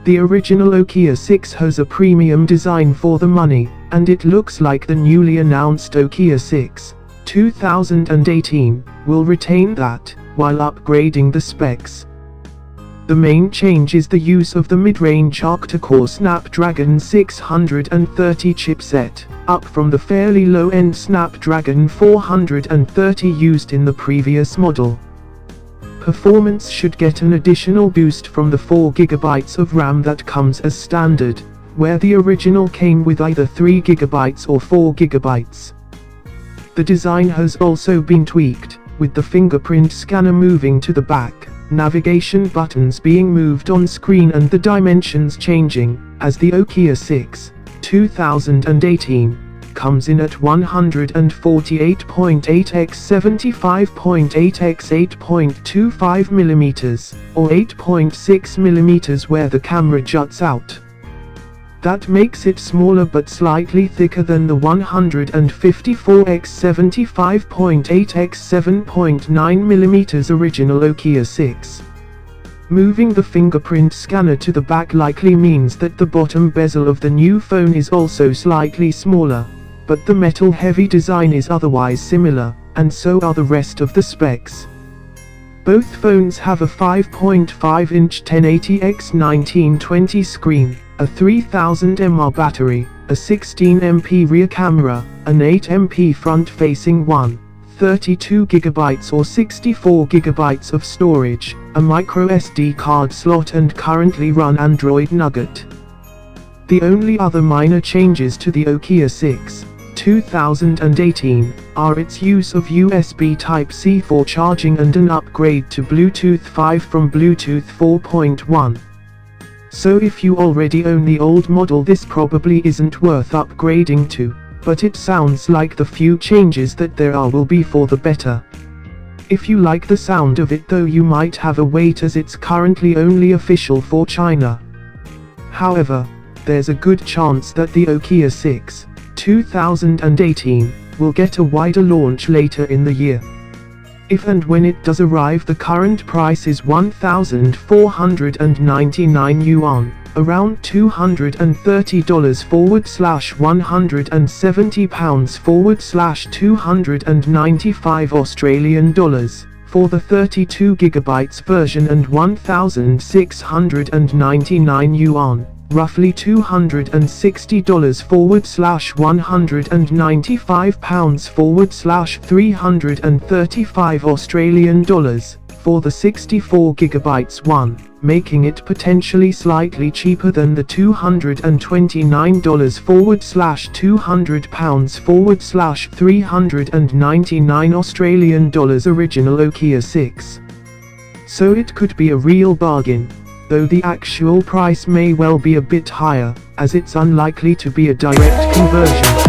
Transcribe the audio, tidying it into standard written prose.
The original Nokia 6 has a premium design for the money, and it looks like the newly announced Nokia 6 2018 will retain that, while upgrading the specs. The main change is the use of the mid-range octa-core Snapdragon 630 chipset, up from the fairly low-end Snapdragon 430 used in the previous model. Performance should get an additional boost from the 4GB of RAM that comes as standard, where the original came with either 3GB or 4GB. The design has also been tweaked, with the fingerprint scanner moving to the back, navigation buttons being moved on screen and the dimensions changing, as the Nokia 6 2018 comes in at 148.8 x 75.8 x 8.25mm, or 8.6mm where the camera juts out. That makes it smaller but slightly thicker than the 154 x 75.8 x 7.9mm original Nokia 6. Moving the fingerprint scanner to the back likely means that the bottom bezel of the new phone is also slightly smaller, but the metal-heavy design is otherwise similar, and so are the rest of the specs. Both phones have a 5.5-inch 1080x1920 screen, a 3000 mAh battery, a 16MP rear camera, an 8MP front-facing one, 32GB or 64GB of storage, a microSD card slot and currently run Android Nougat. The only other minor changes to the Nokia 6 2018 are its use of USB Type-C for charging and an upgrade to Bluetooth 5 from Bluetooth 4.1. So if you already own the old model, this probably isn't worth upgrading to, but it sounds like the few changes that there are will be for the better. If you like the sound of it though, you might have a wait as it's currently only official for China. However, there's a good chance that the Nokia 6 2018 will get a wider launch later in the year. If and when it does arrive, the current price is 1,499 yuan, around $230/170 £295 Australian dollars, for the 32GB version, and 1,699 yuan, roughly $260/195 £335 Australian dollars, for the 64GB one, making it potentially slightly cheaper than the $229/200 £399 Australian dollars original Nokia 6. So it could be a real bargain, though the actual price may well be a bit higher, as it's unlikely to be a direct conversion.